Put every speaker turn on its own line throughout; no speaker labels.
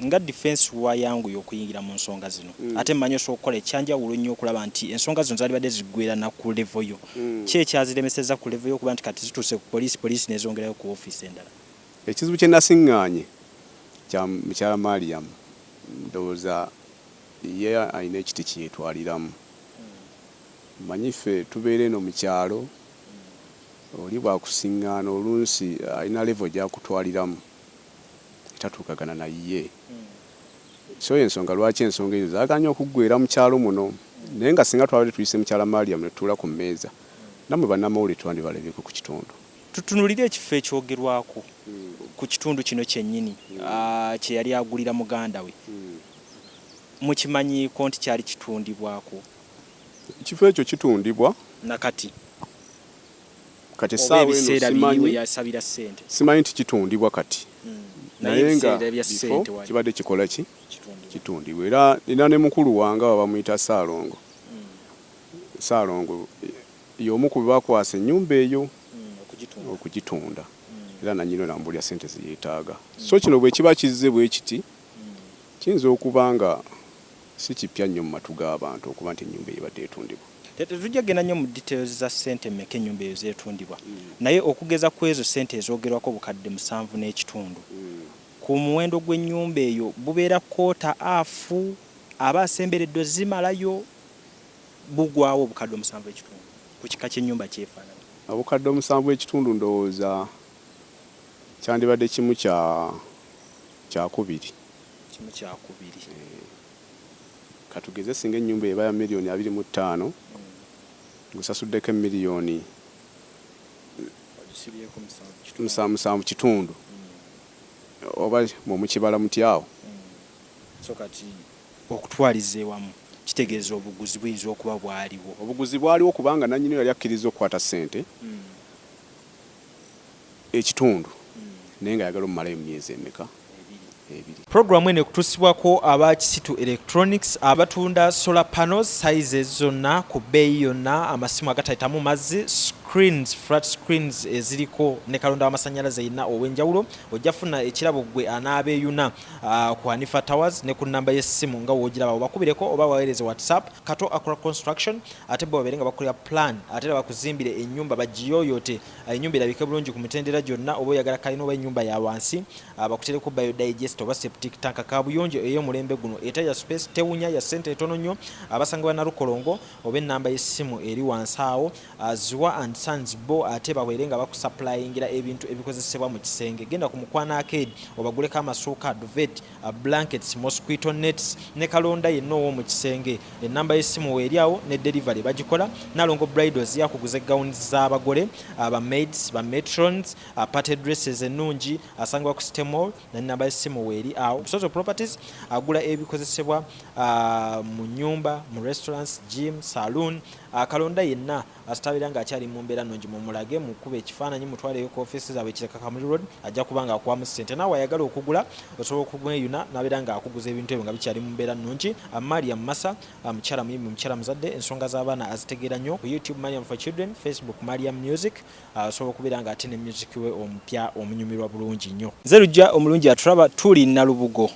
nga defense wa yangu y'okuyingira mu nsonga zino ate mmanyi osobola okukola ekyanjawulo nnyo okulaba nti ensonga zino zaalibadde ziggwera na ku level yo ki ekyaziremeseza ku level yo okuba nti kati zituuse ku poliisi nezongerayo ku ofiisi endala.
Ekizibu kye nasiŋŋaanye kya mukyala Mariam ndowooza ye alina ekiti kyetwaliramu. Manyi ffe tubeera eno mu kyalo oli bwakusiŋŋaana oluusi alina level gy'akutwaliramu etatuukagana naye. So ensonga lwaki ensonga ezo zaaganya okuggwera mu kyalo muno naye nga singa twabadde tuyise mukyala Mariam ne tutuula ku mmeeza nammwe bannamawulire twandibalabyeko ku kitundu.
Tutunulire ekifo ekyogerwako ku kitundu kino kyennyini kye yali agulira muganda we. Mukimanyiiko nti kyali kitundibwako?
Ekifo ekyo kitundibwa
nakati
kati essaawa eno
yasabira ssente
simanyi nti kitundibwa kati naye nga
ssente
kibadde kikola ki kitundibwa era ne mukulu wange bamuyita Saalongo. Saalongo y'omu ku bakwasa ennyumba eyo okugitunda era nannyini nambulya ssente zeyeetaaga. So kino bwe kiba kizze bwe kiti kiyinza okuba nga si kipya nnyo mu matu g'abantu okuba nti ennyumba eyo ebadde etundibwa.
Tetujja genda nnyo mu details za ssente mmeka ennyumba eyo zeetundibwa naye okugeza ku ezo ssente ezoogerwako bukadde 7.5 ku muwendo gw'ennyumba eyo bubeera koota afu aba asembereddwa zimalayo bugwawo obukadde 7.5 ku kika ky'ennyumba kyefaanana.
Obukadde 7.5 ndowooza kyandibadde kimu kyakubiri.
Kimu kyakubiri.
Katugeze singa ennyumba eba ya miliyoni 25 ngusasuddeko miliyoni 7.5 oba mukibala mutyawo.
So kati okutwaliza ewamu kitegeeza obuguzi buyinza okuba bwaliwo.
Obuguzi bwaliwo kubanga nannyini yali akkiriza okukwata ssente ekitundu naye nga yagala omumalayo mu myezi emeka? 2.
Programu eno ekutuusibwako aba Kisitu Electronics abatunda solar panels sizes zonna ku bbeeyi yonna, amasimu agatayitamu mazzi, screens, flat screens eziriko ne kalonda w'amasannyalaze yenna ow'enjawulo. Ojja funa ekirabo gwe anaabeeyuna ku Hanifa Towers ne ku nnamba y'essimu nga woogiraba obakubireko oba baweereze WhatsApp. Kato Akora Construction ate bo babeere nga bakolera plan ate era bakuzimbire ennyumba bagiyooyote ennyumba erabike bulungi ku mitendera gyonna oba oyagala kalina oba ennyumba ya wansi bakutereko biodigest oba septic tank kabuyonjo ey'omulembe guno etaya space tewunya ya ssente etono nnyo abasanga bana Lukolongo oba ennamba y'essimu eri wansi awo Ziwa and Sons bo ate baweere nga bakusupplyingira ebintu ebikozesebwa mu kisenge. Genda ku Mukwana Arcade obaguleko amasuuka duvet blankets mosquito nets ne kalonda yenna ow'omu kisenge. Ennamba y'essimu weeri awo ne delivery bagikola. Nalongo Bridals yakuguza gowns z'abagole aba maids ba matrons party dresses ennungi asangibwa ku City Mall n'ennamba y'essimu weeri awo. Busozo Properties agula ebikozesebwa mu nyumba mu restaurants gym saloon kalonda yenna asitabira nga akyali mu mbeera nnungi mu mulage mu kuba ekifaananyi mutwaleyo ku office zaabwe Kireka Kamuli Road ajja kubanga akwamu ssente naawe ayagala okugula osobola okugweyuna n'abeera nga akuguza ebintu ebyo nga bikyali mu mbeera nnungi. Mariam Massa mukyala muyimbi mukyala muzadde ensonga z'abaana azitegeera nnyo ku YouTube Mariam for Children, Facebook Mariam Music osobola okubeera nga ate ne music we omupya omunyumirwa bulungi nnyo. Nze Lujja omulungi atulaba tuli Nalubugo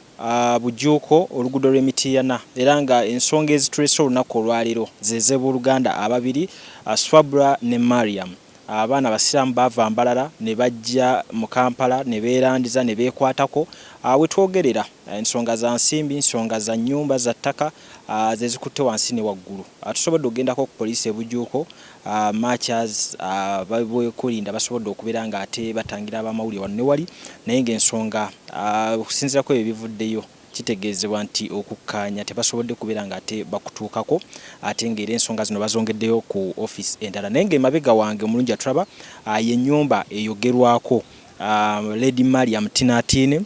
Bujjuuko oluguudo lw'Emityana era nga ensonga ezitulese olunaku olwaleero zeze booluganda ababiri Swabra ne Mariam. Abaana basiraamu baava Mbalala ne bajja mu Kampala ne beerandiza ne beekwatako we twogerera ensonga za nsimbi, ensonga za nnyumba za ttaka zezikutte wansi ne waggulu. Tusobodde okugendako ku poliisi Bujjuuko marchers babwekulinda basobodde okubeera nga ate batangira abamawulire wano ne wali naye ng'ensonga okusinziirako ebyo bivuddeyo kitegeezebwa nti okukkaanya tebasobodde kubeera nga ate bakutuukako ate ng'era ensonga zino bazongeddeyo ku office endala. Naye ng'emabega wange omulungi atulaba y'ennyumba eyogerwako Lady Mariam Tinda Tine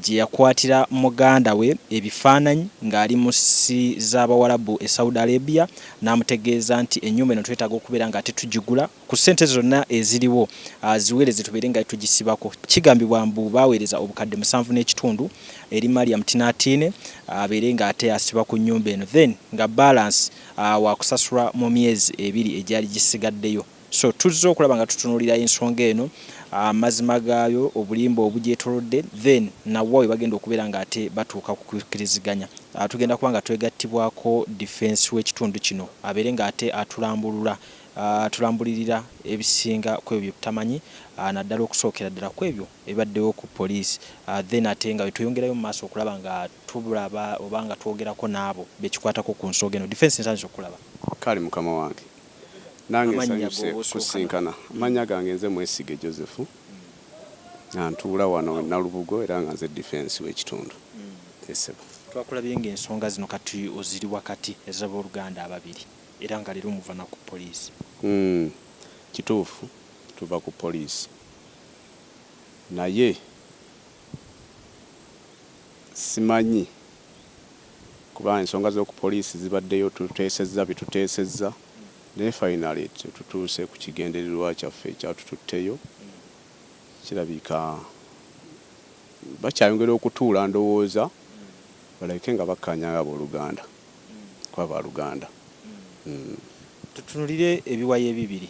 gye yakwatira muganda we ebifaananyi ng'ali mu nsi z'Abawarabu Saudi Arabia n'amutegeeza nti ennyumba eno twetaaga okubeera nga ate tugigula ku ssente zonna eziriwo ziweereze tubeere nga tugisibako. Kigambibwa mbu baaweereza obukadde 7.5 eri Mariam Tinda Tine abeere nga ate asiba ku nnyumba eno then nga balance wakusasula mu myezi 2 egyali gisigaddeyo. So tuzze okulaba nga tutunuulira ensonga eno amazima gaayo obulimba obugyetolodde then nawo bagenda okubeera nga ate batuuka ku kukkiriziganya. Tugenda kuba nga twegattibwako defense w'ekitundu kino abeere nga ate atulambulirira ebisinga ku ebyo bitamanyi naddala okusookera ddala ku ebyo ebibaddewo ku poliisi then ate nga wetweyongerayo mu maaso okulaba nga tulaba oba nga twogerako n'abo bekikwatako ku nsonga eno. Defense nsanze okulaba.
Kale mukama wange nange nsanyuse kusinkana. Amanya gange nze Mwesige Joseph ntuula wano Nalubugo era nga nze defense w'ekitundu.
Twakulabye ng'ensonga zino kati oziri wakati ez'abooluganda ababiri era nga leero muva na ku poliisi.
Kituufu tuva ku poliisi naye simanyi kuba ensonga z'oku poliisi zibaddeyo tuteesezza bituteesezza naye finally tutuuse ku kigendererwa kyaffe ekyatututteyo kirabika bakyayongera okutuula ndowooza baleke nga bakkanya abooluganda kuba baluganda.
Tutunulire ebiwayi ebibiri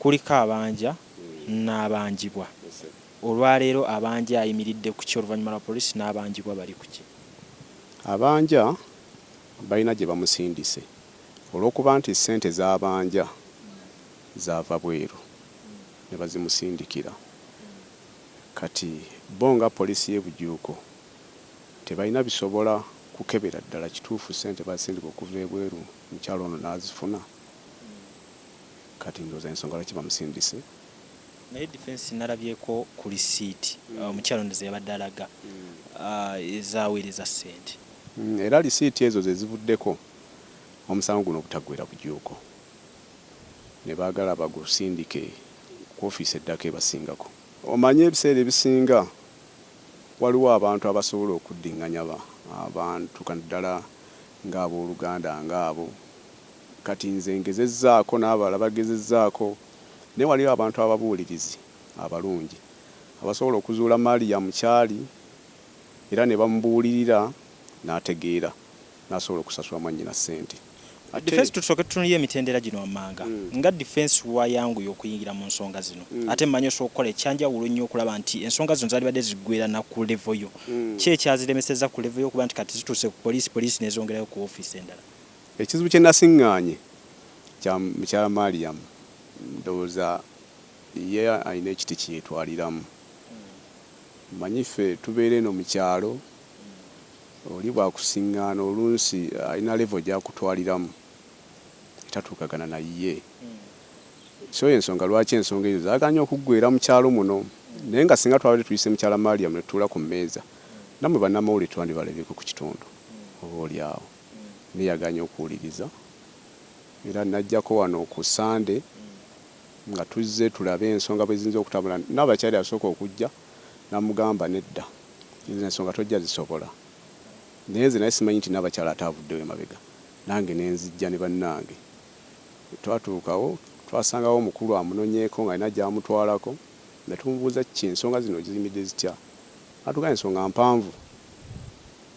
kuliko Abanja n'abanjibwa. Olwaleero Abanja ayimiridde ku ki oluvannyuma lwa poliisi n'abanjibwa bali ku ki?
Abanja balina gye bamusindise olw'okuba nti ssente z'Abanja zaava bweru ne bazimusindikira. Kati bo nga poliisi y'ebujuuko tebalina bisobola kukebera ddala kituufu ssente basindika okuva ebweru mukyalo ono n'azifuna. Kati ndowooza ensonga lwaki bamusindise.
Naye defense nalabyeko ku lisiiti omukyalo ndoze yabadde alaga ezaaweereza ssente.
Era lisiiti ezo ze zivuddeko omusango guno obutaggwera bujuuko ne baagala bagusindike ku ofiisi eddako ebasingako. Omanye ebiseera ebisinga waliwo abantu abasobola okuddinganya abantu kanaddala ng'abooluganda ng'abo. Kati nze ngezezzaako n'abalala bagezezzaako naye waliwo abantu ababuulirizi abalungi abasobola okuzuula Mariam kyali era ne bamubuulirira n'ategeera n'asobola okusasula mwannyina ssente.
Defense tusooke tutunulire emitendera gino wammanga nga defense wayanguye okuyingira mu nsonga zino ate mmanyi osobola okukola ekyanjawulo nnyo okulaba nti ensonga zino zaalibadde ziggweera na ku level yo. Ki ekyaziremeseza ku level yo okuba nti kati zituuse ku poliisi n'ezongerayo ku ofiisi endala?
Ekizibu kye nasiŋŋaanye kya mukyala Mariam ndowooza ye alina ekiti kyetwaliramu. Manyi ffe tubeera eno mu kyalo oli bwakusiŋŋaana oluusi alina level gy'akutwaliramu etatuukagana naye. So ensonga lwaki ensonga ezo zaaganye okuggweera mu kyalo muno naye nga singa twabadde tuyise mukyala Mariam ne tutuula ku mmeeza nammwe bannamawulire twandibalabyeko ku kitundu oba oliawo. Naye yaganye okuwuliriza era najjako wano ku Sande nga tuzze tulabe ensonga bwe ziyinza okutambula. N'abakyali asooka okujja n'amugamba nedda ezo ensonga tojja zisobola. Naye nze naye simanyi nti n'abakyala ataavuddewo emabega nange ne nzijja ne bannange. Twatuukawo twasangawo omukulu amunonyeeko nga alina gy'amutwalako ne tumubuuza ki ensonga zino ziyimidde zitya. Atugaa ensonga mpanvu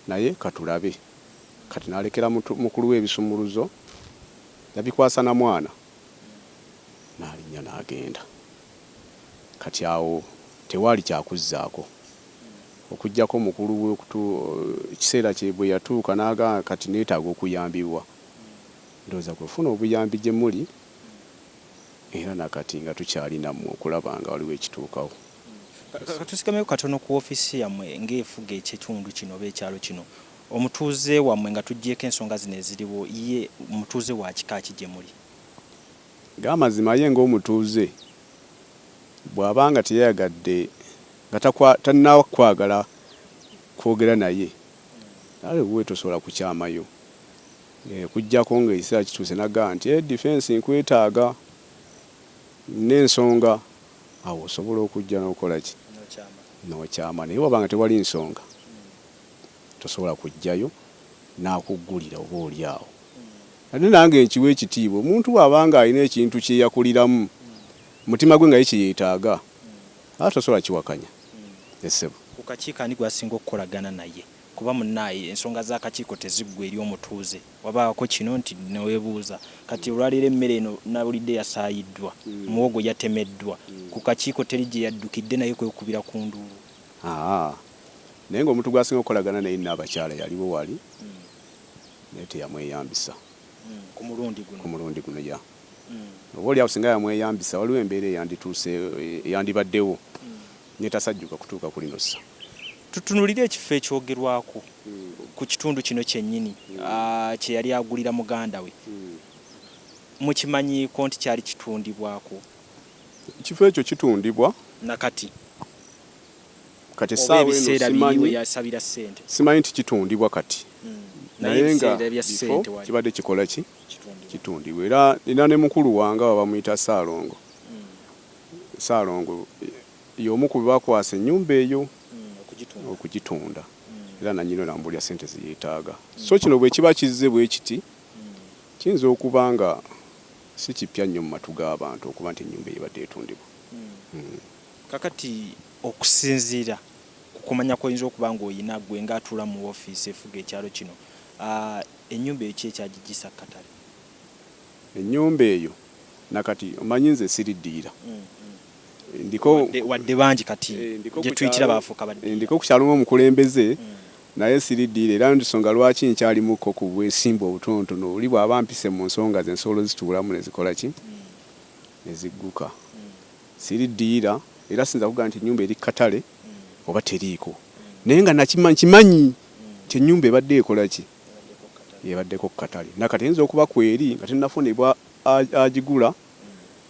naye katulabe. Kati n'alekera mukulu w'ebisumuluzo yabikwasa na mwana n'alinnya n'agenda. Kati awo tewaali kyakuzzaako okuggyako mukulu ekiseera kye bwe yatuuka n'agamba kati neetaaga okuyambibwa. Ndowooza kwefuna obuyambi gye muli era nakati nga tukyali nammwe okulaba nga waliwo ekituukawo.
Katusigameyo katono ku ofiisi yammwe ng'efuga ekitundu kino oba ekyalo kino. Omutuuze wammwe nga tuggyeko ensonga zino eziriwo ye omutuuze wa kika ki gye muli?
Ng'amazima ye ng'omutuuze bw'aba nga teyayagadde nga tannakwagala kwogera naye ale we tosobola kukyamayo. Kujjako ng'ekiseera kituuse n'agamba nti defense nkwetaaga n'ensonga awo osobola okujja n'okola ki n'okyama. Naye waba nga tewali nsonga tosobola kujjayo n'akuggulira oba oliawo. Ate nange nkiwa ekitiibwa omuntu bw'abanga alina ekintu kye yakuliramu mutima gwe nga ye kye yeetaaga tosobola kiwakanya. Esebo
ku kakiiko ani gwasinga okukolagana naye kuba munnaye ensonga z'akakiiko teziggwa eri omutuuze wabaako kino nti neweebuuza kati olwaleero emmere eno nawulidde yasaayiddwa muwogo yatemeddwa ku kakiiko teri gye yaddukidde naye kwekubira ku nduulu.
Naye ng'omuntu gwasinga okukolagana naye n'abakyala yaliwo wali naye teyamweyambisa
ku mulundi guno
ya oba oli awo singa yamweyambisa waliwo embeera eyandituuse eyandibaddewo netasajjuka kutuuka ku lino ssa.
Tutunulire ekifo ekyogerwako ku kitundu kino kyennyini kye yali agulira muganda we mukimanyiiko nti kyali kitundibwako?
Ekifo ekyo kitundibwa
nakati
kati essaawa eno
yasabira ssente
simanyi nti kitundibwa kati naye nga
bifo
kibadde kikola ki kitundibwa era ne mukulu wange bamuyita Saalongo. Saalongo y'omu ku bakwasa ennyumba eyo okugitunda era nanyino nambulya ssente zeyeetaaga. So kino bwe kiba kizze bwe kiti kiyinza okuba nga si kipya nnyo mu matu g'abantu okuba nti ennyumba ebadde etundibwa.
Kakati okusinziira ku kumanya koyinza okuba ng'oyina gwe ng'atuula mu woofiisi efuga ekyalo kino ennyumba eyo ekyagigisa katale?
Ennyumba eyo nakati omanyi nze siriddiira ndiko
wadde bangi kati gye tuyitira baafuuka badde
ndiko ku kyalo ng'omukulembeze naye siriddiira era nsonga lwaki nkyalimuko ku bwesimba obutonotono oli bw'aba mpise mu nsonga ze ensolo zituulamu ne zikola ki ne zigguka. Siriddiira era sinza kugaa nti ennyumba eri katale oba teriiko naye nga nakimanyi nti ennyumba ebadde ekola ki yebaddeko ku katale nakati yinza okuba kweri nga tennafunibwa agigula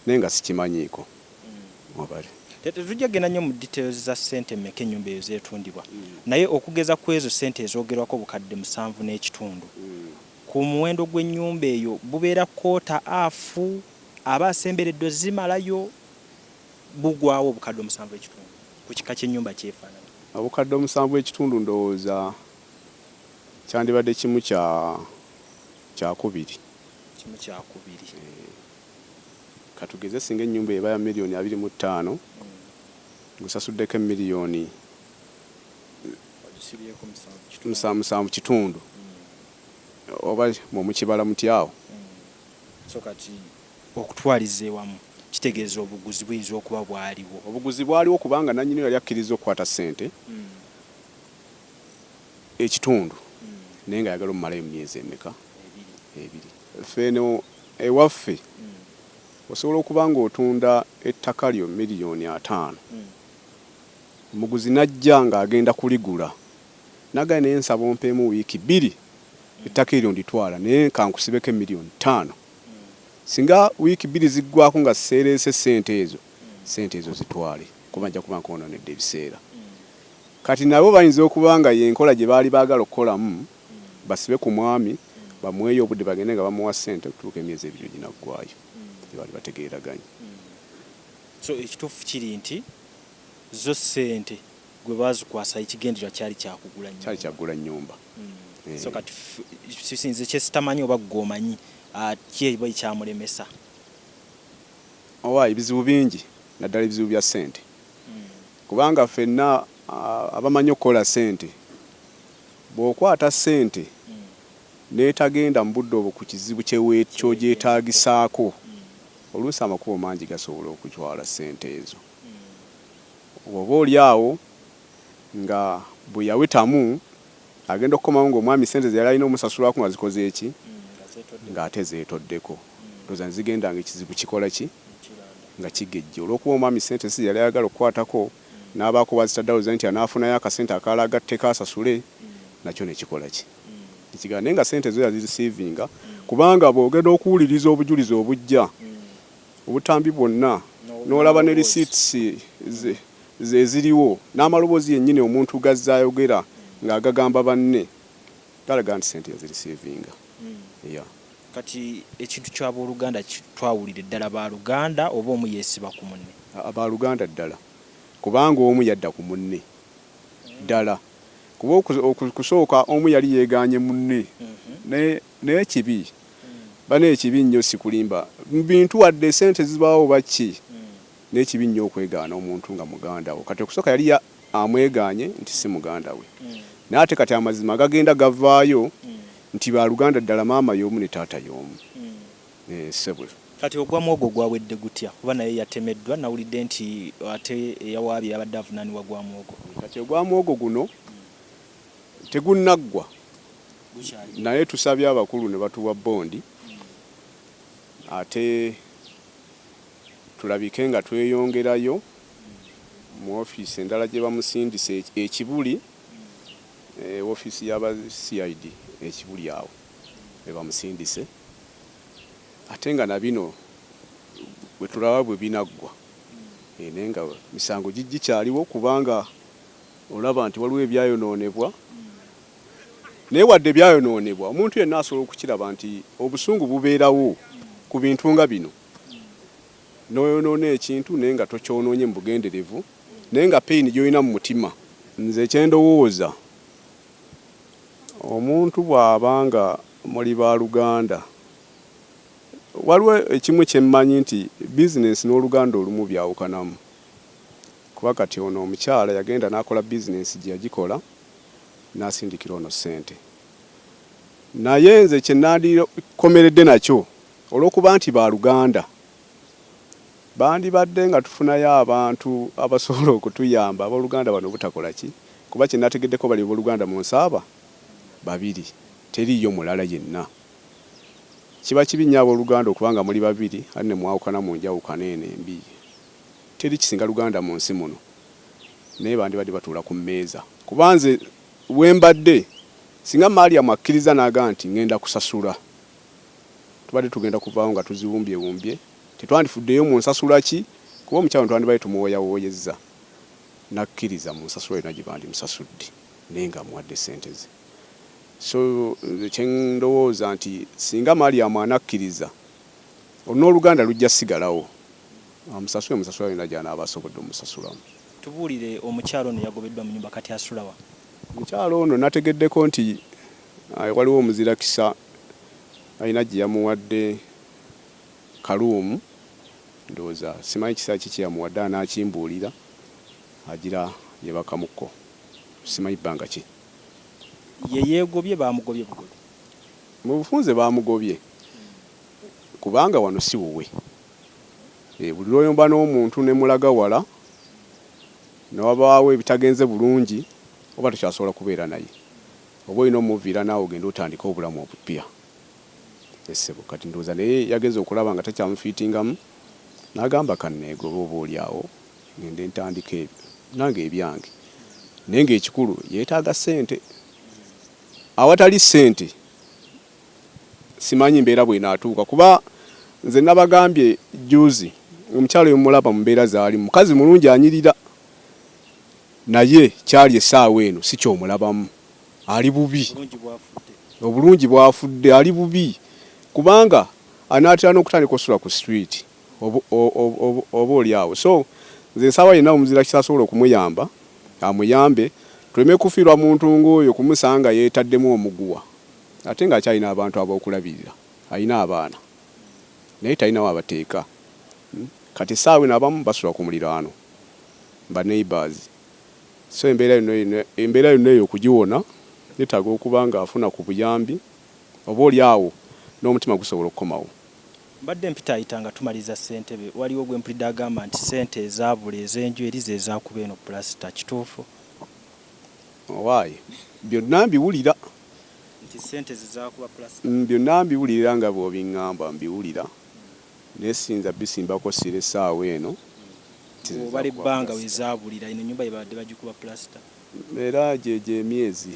naye nga sikimanyiiko.
Tetujja genda nnyo mu details za ssente mmeka ennyumba eyo zeetundibwa naye okugeza ku ezo ssente ezoogerwako bukadde 7.5 ku muwendo gw'ennyumba eyo bubeera koota afu aba asembereddwa zimalayo bugwawo obukadde 7.5 ku kika ky'ennyumba kyefaanana?
Obukadde 7.5 ndowooza kyandibadde kimu kyakubiri. Katugeze singa ennyumba eba ya miliyoni 25 ngusasuddeko miliyoni 7.5 oba mukibala mutyawo.
So kati okutwaliza ewamu kitegeeza obuguzi buyinza okuba bwaliwo?
Obuguzi bwaliwo kubanga nannyini yali akkiriza okukwata ssente ekitundu naye nga yagala omumalayo emyezi emeka? 2. Ffeeno ewaffe osobola okuba ng'otunda ettaka lyo miliyoni 5 omuguzi najja ng'agenda kuligula nagala naye nsaba ompeemu wiiki 2 ettaka eryo nditwala naye kankusibeko miliyoni 5. Singa wiiki 2 ziggwako nga seereese ssente ezo zitwale kuba nja kuba nkoononedde ebiseera. Kati nabo bayinza okuba nga yenkola gye baali baagala okukolamu basibe ku mwami bamweyo obudde bagende nga bamuwa ssente okutuuka emyezi 2 ginaggwayo tebaali bategeeraganye.
So ekituufu kiri nti zo ssente gwe baazikwasa ekigendererwa kyali kyakugula nnyumba. So kati sisinze kyesitamanyi oba gwomanyi kyeba ekyamulemesa?
Ebizibu bingi naddala ebizibu bya ssente kubanga ffenna abamanyi okukola ssente bw'okwata ssente n'etagenda mu budde obwo ku kizibu ky'ogyetaagisaako oluusi amakubo mangi gasobola okutwala ssente ezo. Oba oli awo nga bwe yawetamu agenda okukomawo ng'omwami ssente ze yali alina omusasulako nga zikoze eki ng'ate zeetoddeko ndowooza zigenda nga ekizibu kikola ki nga kigejje olw'okuba omwami ssente si yali ayagala okukwatako n'abaako bazitaddawo nti anaafunayo akasente akaala agatteko asasule nakyo ne kikola ki ekigaa naye nga ssente zo yazirisiivinga kubanga bw'ogenda okuwuliriza obujulizi obujja obutambi bwonna n'olaba ne receipts ziriwo n'amaloboozi yennyini omuntu gazzayogera ng'agagamba banne galaga nti ssente yazirisiivinga.
Kati ekintu ky'abooluganda twawulira ddala baaluganda oba omu yeesiba ku munne?
Abaaluganda ddala kubanga omu yadda ku munne ddala kuba okusooka omu yali yeegaanye munne naye kibi bane ekibi nnyo sikulimba bintu wadde ssente zibaawo baki n'ekibi nnyo okwegaana omuntu nga muganda wo kati okusooka yali amwegaanye nti si muganda we N'ate kati amazima gagenda gavaayo nti baluganda ddala maama y'omu ne taata y'omu. Ssebo.
Kati ogwamu ogwo gwawedde gutya kuba naye yatemeddwa nawulidde nti ate eyawaabye yabadde avunaanibwa gwamu ogwo.
Kati ogwamu ogwo guno tegunnaggwa naye tusabye abakulu ne batuwa bondi ate tulabike nga tweyongerayo mu ofiisi endala gye bamusindise ekibuli ofiisi y'aba CID ekibuli awo be bamusindise ate nga na bino bwe tulaba bwe binaggwa naye nga misango gikyaliwo kubanga olaba nti waliwo ebyayonoonebwa naye wadde byayonoonebwa omuntu yenna asobola okukiraba nti obusungu bubeerawo ku bintu nga bino n'oyonoona ekintu naye nga tokyonoonye mu bugenderevu naye nga peyini gy'olina mu mutima. Nze kyendowooza omuntu bw'abanga muli baaluganda waliwo ekimu kyemmanyi nti bizinensi n'oluganda olumu byawukanamu kuba kati ono omukyala yagenda n'akola bizinensi gye yagikola n'asindikira ono ssente naye nze kye nandikomeredde nakyo olw'okuba nti baaluganda bandibadde nga tufunayo abantu abasobola okutuyamba abooluganda bano butakola ki kuba kye nategeddeko bali abooluganda mu nsaaba babiri teriiyo mulala yenna. Kiba kibi nnyo abooluganda okubanga muli babiri ate ne mwawukana mu njawukana eno embi teri kisinga luganda mu nsi muno naye bandibadde batuula ku mmeeza kuba nze wembadde singa Mariam akkiriza n'aga nti ngenda kusasula tubadde tugenda kuvaawo nga tuziwumbyewumbye tetwandifuddeyo mu nsasula ki kuba omukyalo twandibadde tumuwoyawoyezza nakkiriza mu nsasula yonna gye bandimusasudde naye nga amuwadde ssente ze. So kyendowooza nti singa Mariam anakkiriza n'oluganda lujja sigalawo amusasule musasula yonna gy'anaaba asobodde omusasulamu.
Tubuulire omukyalo ono yagobeddwa mu nnyumba kati asulawa.
Omukyalo ono nategeddeko nti waliwo omuzirakisa alina gye yamuwadde kaluumu ndowooza simanyi kisa kiki yamuwadde anakimbuulira agira yebakamuko simanyi bbanga ki
ye yeegobye baamugobye bugobi
mu bufunze baamugobye kubanga wano si wuwe buli lw'oyomba n'omuntu ne mulaga wala ne wabaawo ebitagenze bulungi oba tukyasobola kubeera naye oba olina omuviira naawe ogenda otandika obulamu obupya. Essebo kati ndowooza naye yageze okulaba nga takyamufiitingamu n'agamba kanneegoba oba oli awo ngende ntandika ebyo nange ebyange naye ng'ekikulu yeetaaga ssente. Awatali ssente simanyi mbeera bw'enaatuuka kuba nze nabagambye juzi omukyalo yomulaba mu mbeera zaali mukazi mulungi anyirira naye kyali essaawa eno si kyomulabamu ali bubi obulungi bwafudde ali bubi kubanga anaatera n'okutandika osula ku street oba oli awo. So nze nsaba yenna omuzirakisa asobola okumuyamba amuyambe tuleme kufiirwa muntu ng'oyo kumusanga yeetaddemu omuguwa ate ng'akyalina abantu ab'okulabirira alina abaana naye talinawo abateeka kati essaawa eno abamu basula ku muliraano ba neighbors. So embeera yonna eyo okugiwona yeetaaga okuba ng'afuna ku buyambi oba oli awo n'omutima gusobola okukomawo.
Mbadde mpita ayitanga tumaliza ssentebe waliwo gwe mpulidde agamba nti ssente ezaabula ez'enju erizo ezaakuba eno pulasita kituufu?
Owaaye byonna mbiwulira
nti ssente zizaakuba pulasita
byonna mbiwulira nga bw'obiŋŋamba mbiwulira naye siyinza bisimbako sira essaawa eno
obala ebbanga wezaabulira eno ennyumba yebadde bagikuba pulasita
era gyegyo emyezi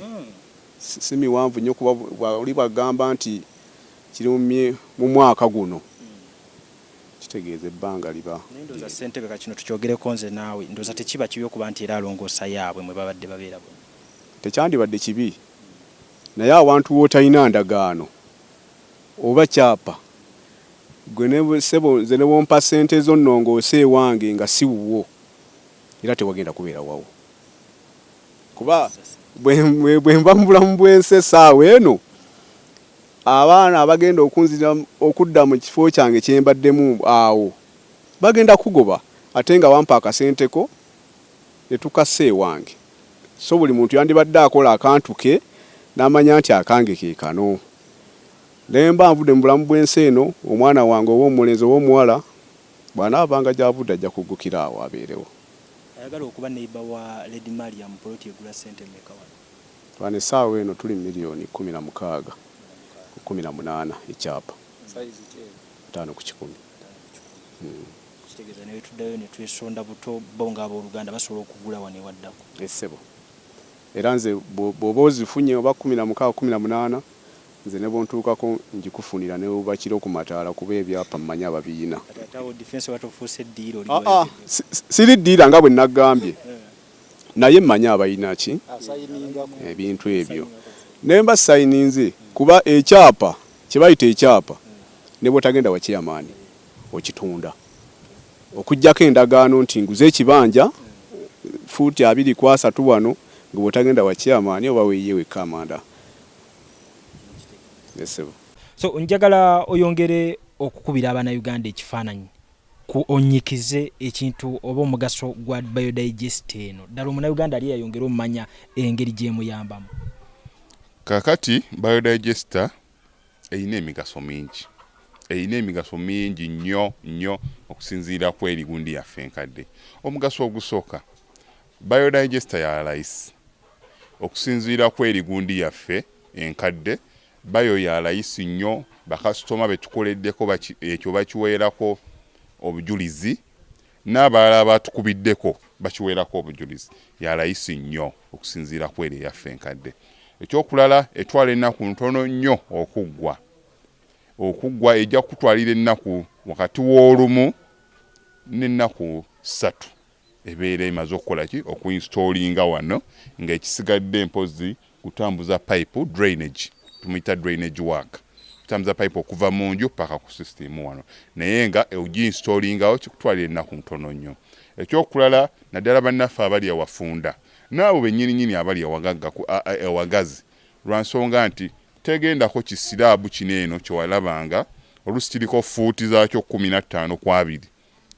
si miwanvu nnyo kuba oli bwagamba nti kiri mu mwaka guno kitegeeza ebbanga liba.
Ndowooza ssentebe kakino tukyogereko nze naawe ndowooza tekiba kibi okuba nti era alongoosa yaabwe mwe babadde babeera bo
tekyandibadde kibi naye awantu w'otalina ndagaano oba kyapa gwe ssebo nze ne wompa ssente zo nnongoosa ewange nga si wuwo era tewagenda kubeera wawo kuba bwe nva mu bulamu bw'ensi essaawa eno abaana abagenda okunzira okudda mu kifo kyange kye mbaddemu awo bagenda kugoba ate nga wampa akasenteko ne tukassa ewange so buli muntu yandibadde akola akantu ke n'amanya nti akange ke kano. Nemba nvudde mu bulamu bw'ensi eno, omwana wange ow'omulenzi ow'omuwala bw'anaabanga gy'avudde ajja kuggukira awo abeerewo.
Ayagala okuba neighbor wa Lady Mariam poloti egula ssente mmeka wano?
Twane essaawa eno tuli miliyoni 16 ku 18 ekyapa.
Size ki?
5 ku 10.
Kitegeeza ne tuddayo ne twesonda buto bo ng'abooluganda basobola okugula wano ewaddako.
Essebo. Era nze bw'oba ozifunye oba 16 18 nze ne bontuukako njikufunira ne bubakira okumataala kuba ebyapa mmanya ababiina.
Atawo defense watofuuse ddiiro
oli. Siri ddiira nga bwe naggambye. Naye mmanya abayina ki? Ebintu ebyo. Nemba sayininze kuba ekyapa kye bayita ekyapa ne bw'otagenda wa chairman okitunda. Okujjako endagaano nti nguze ekibanja fuuti 2.3 wano nga bw'otagenda wa chairman oba weeyiye wekka amanda.
So njagala oyongere okukubira Abannayuganda ekifaananyi ku onyikize ekintu oba omugaso gwa biodigest eno. Ddala Omunnayuganda ali yayongera omumanya engeri gy'emuyambamu.
Kakati biodigester eyina emigaso mingi. Eyina emigaso mingi nnyo okusinziira ku erigundi yaffe enkadde. Omugaso ogusooka biodigester ya layisi. Okusinziira ku erigundi yaffe enkadde bayo ya layisi nnyo, bakasitoma betukoleddeko ekyo bakiweerako obujulizi, n'abalala batukubiddeko bakiweerako obujulizi. Ya layisi nnyo okusinziira ku eri yaffe enkadde. Ekyokulala etwala ennaku ntono nnyo okuggwa. Okuggwa ejja kutwalira ennaku wakati w'olumu n'ennaku 3 ebeera emaze okukola ki okuinstallinga wano nga ekisigadde mpozi kutambuza pipe drainage. Tumuyita drainage work. Kutambuza pipe okuva mu nju paka ku system wano. Naye nga ogiinstallingawo kikutwalira ennaku ntono nnyo. Ekyokulala naddala bannaffe abali awafunda n'abo bennyininyini abali awagazi lwa nsonga nti tegendako kisiraabu kino eno kyewalabanga oluusi kiriko fuuti zaakyo 15 ku 2.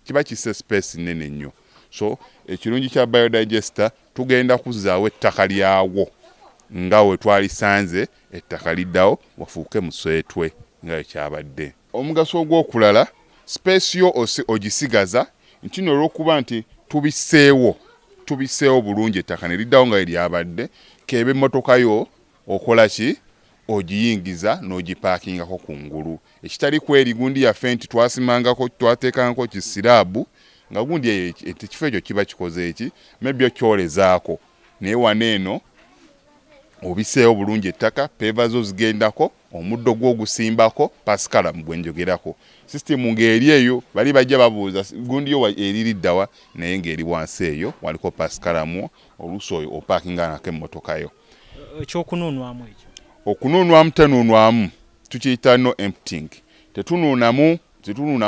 Kiba kisse space nnene nnyo. So ekirungi kya biodigester tugenda kuzzaawo ettaka lyawo nga we twalisanze ettaka liddawo wafuuke muswetwe nga ekyabadde. Omugaso ogw'okulala space yo ogisigaza nti olw'okuba nti tubiseewo bulungi ettaka ne liddawo nga eryabadde kebe emmotoka yo okola ki ogiyingiza n'ogipaakingako kungulu. Ekitali ku erigundi yaffe nti twasimangako twateekangako kisiraabu nga gundi ekifo ekyo kiba kikoze eki maybe okyolezaako naye wano eno obiseewo bulungi ettaka, peva zo zigendako, omuddo gw'ogusimbako, pasikala mu gwenjogerako. System ng'eri eyo bali bajja babuuza gundi yo eririddawa naye ng'eri wansi eyo waliko pasikalamu oluusi oyo opaakinga nako emmotoka yo.
Ekyokunuunwamu ekyo?
Okunuunwamu tenuunwamu tukiyita no emptying. Tetunuunamu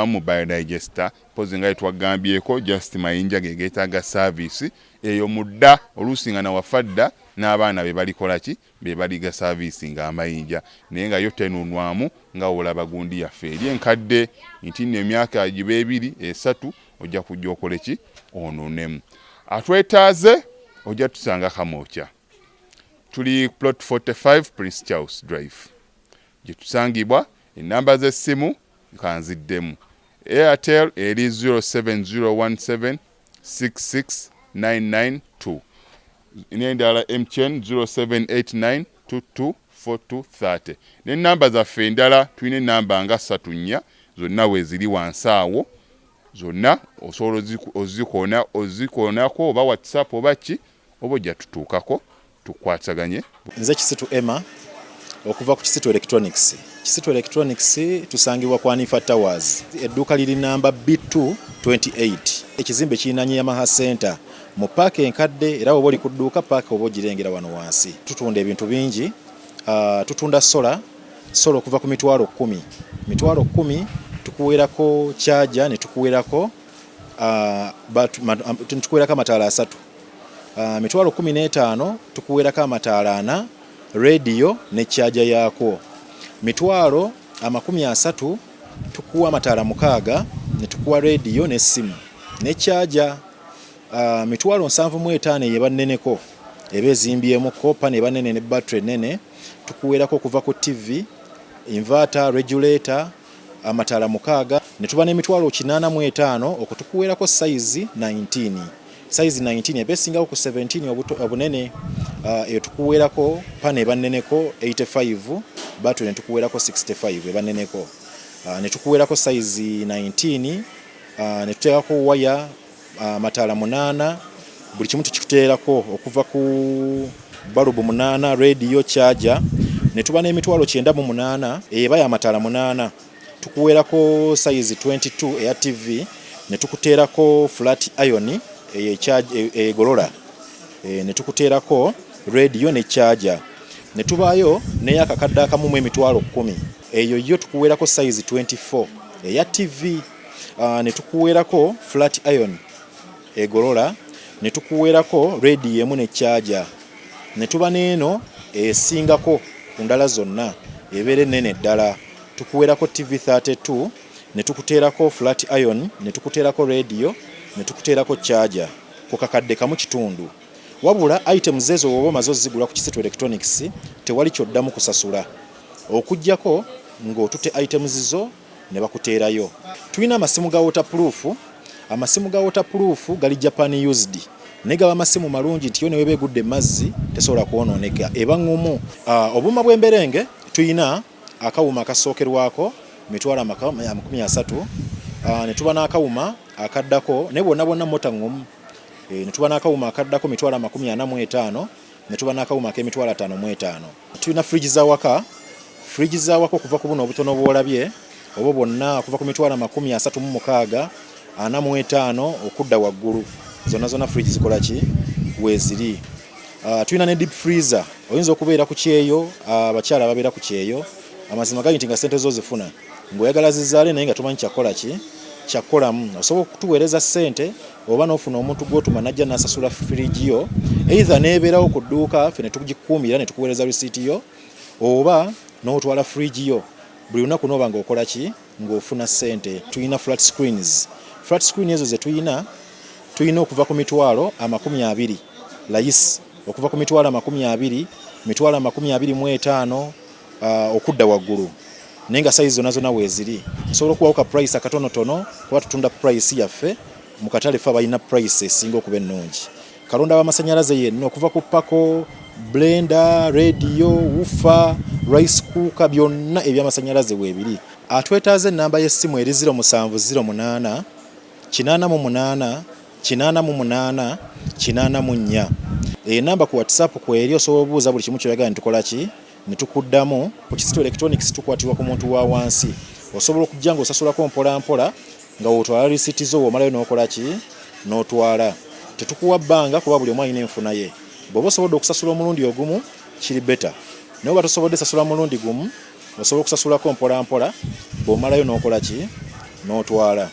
mu biodigester pozi nga twagambyeko just mayinja geetaaga service eyo mudda oluusi nga nawafadda n'abaana be balikola ki be baliga service nga amayinja naye nga yo tenuunwamu nga olaba gundi yaffe eri enkadde nti nno emyaka giba 2 3 ojja kujja okole ki onuunemu. Atwetaaze ojja tusanga Kamokya. Tuli plot 45 Prince Charles Drive. Gye tusangibwa ennamba z'essimu kanziddemu. Airtel eri 07017669992. N'endala MTN 0789224230. N'ennamba zaffe endala tulina ennamba nga 3 zonna we ziri wansi awo. Zonna osobola ozikoonako oba WhatsApp oba ki oba ojja tutuukako tukwataganye.
Nze Kisitu Emma okuva ku Kisitu Electronics. Kisitu Electronics tusangibwa kwa Nifa Towers. Edduuka liri namba B228. Ekizimbe kirinaanye Yamaha Center mu paaka enkadde era oba oli ku dduuka paaka oba ogirengera wano wansi. Tutunda ebintu bingi. Tutunda sola okuva ku mitwalo 10. Mitwalo 10 tukuweerako charger ne tukuweerako amataala 3. Mitwalo 15 tukuweerako amataala 4, radio ne charger yaako. Mitwalo 30 tukuwa amataala 6 ne tukuwa radio ne simu ne charger. Mitwalo 75 yeba nneneko eba ezimbyemu kopa ne banene ne battery nene. Tukuweerako okuva ku TV, inverter, regulator, amataala 6, ne tuba n'emitwalo 85 okutukuweerako size 19. Size 19 eba esingako ku 17 obunene. Eyo tukuweerako pane eba nneneko 85, battery ne tukuweerako 65 eba nneneko. Ne tukuweerako size 19, ne tuteekako waya amataala 8, buli kimu tukiteerako okuva ku balubu 8, radio, charger. Ne tuba n'emitwalo 98 eba ya mataala 8. Tukuweerako size 22 eya TV, ne tukuteerako flat iron egolola, ne tukuteerako radio ne charger. Ne tubaayo n'eyakakadde akamu mu emitwalo 10, eyo yo tukuweerako size 24 eya TV. Ne tukuweerako flat iron egolola, ne tukuweerako radio emu ne charger. Ne tuba n'eno esingako ku ndala zonna ebeera ennene ddala. Tukuweerako TV 32, ne tukuteerako flat iron, ne tukuteerako radio, ne tukuteerako charger ku kakadde kamu kitundu. Wabula items ezo oba omaze ozigula ku Kisitu Electronics tewali kyoddamu kusasula, okuggyako ng'otute items zo ne bakuteerayo. Tulina amasimu ga waterproof. Amasimu ga waterproof gali Japan used, naye gaba amasimu malungi nti yo ne weba egudde mazzi tesobola kwonooneka, eba ngumu. Obuuma bw'emberenge tulina akawuma akasookerwako mitwalo 30, ne tuba n'akawuma akaddako naye bonna mota ngumu. Ne tuba n'akawuma akaddako mitwalo 45, ne tuba n'akawuma ak'emitwalo 55. Tulina fridge z'awaka. Fridge z'awaka okuva ku buno obutono bw'olabye obo bonna okuva ku mitwalo 36, 45 okudda waggulu. Zonna fridge zikola ki weeziri. Tulina ne deep freezer. Oyinza okubeera ku kyeyo, abakyala babeera ku kyeyo. Amazima gali nti nga sente zo zifuna ng'oyagala zizaale naye nga tumanyi kyakola ki kyakolamu. Osobola okutuweereza ssente oba n'ofuna omuntu gw'otuma najja n'asasula fridge yo, either n'ebeerawo ku dduuka ffe ne tugikuumira ne tukuweereza receipt yo, oba n'otwala fridge yo buli lunaku n'oba ng'okola ki ng'ofuna ssente. Tulina flat screens. Flat screen ezo ze tulina okuva ku mitwalo 20 layisi, okuva ku mitwalo 20, mitwalo 25 okudda waggulu, naye nga size zonna weeziri. Osobola okubawo ka price akatonotono kuba tutunda price yaffe mu katale ffe balina price esinga okuba ennungi. Kalonda w'amasannyalaze yenna okuva ku pako, blender, radio, woofer, rice cooker, byonna eby'amasannyalaze weebiri. Atwetaaze ennamba y'essimu eri 0708 88 88 84. Enamba ku WhatsApp kweri osobola obuuza buli kimu ky'oyagala ne tukola ki ne tukuddamu. Ku Kisitu Electronics tukwatirwa ku muntu wa wansi. Osobola okujja ng'osasulako mpola nga wotwala receipt zo omalayo n'okola ki n'otwala. Tetukuwa bbanga kuba buli omu alina enfuna ye. Bw'oba osobodde okusasula omulundi ogumu kiri beta, naye oba tosobodde sasula mulundi gumu osobola okusasulako mpola bw'omalayo n'okola ki n'otwala.